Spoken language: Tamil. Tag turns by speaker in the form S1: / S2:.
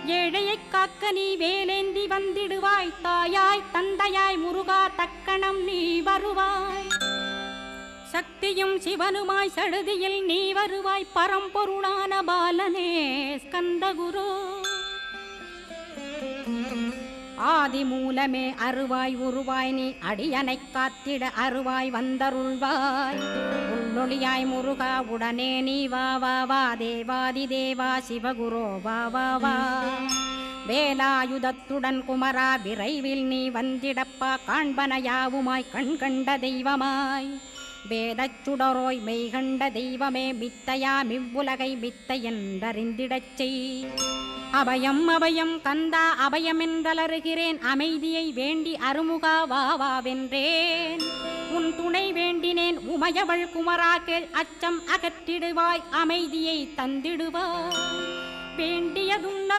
S1: ஏழையைக் காக்க நீ வேலேந்தி வந்திடுவாய். தாயாய் தந்தையாய் முருகா தக்கணம் நீ வருவாய். சக்தியும் சிவனுமாய் சடுதியில் நீ வருவாய். பரம்பொருளான பாலனே ஸ்கந்தகுரு. ஆதி மூலமே அருவாய் உருவாய் நீ அடியனைக் காத்திட அருவாய் வந்தருள்வாய். உள்ளொளியாய் முருகா உடனே நீ வா வா வா. தேவாதி தேவா சிவகுரோ வா வா வா. வேலாயுதத்துடன் குமரா விரைவில் நீ வந்திடப்பா. காண்பன யாவுமாய் கண் கண்ட தெய்வமாய். வேதச் சுடரோய் மெய்கண்ட தெய்வமே மித்தையா மிவ்வுலகை மித்தை என்றறிந்திடச் செய். அபயம் அபயம் கந்தா அபயமென்றலறுகிறேன். அமைதியை வேண்டி அருமுகா வா வா வென்றேன். உன் துணை வேண்டினேன் உமையவள் குமரா கேள். அச்சம் அகற்றிடுவாய் அமைதியை தந்திடுவாய். வேண்டியதும்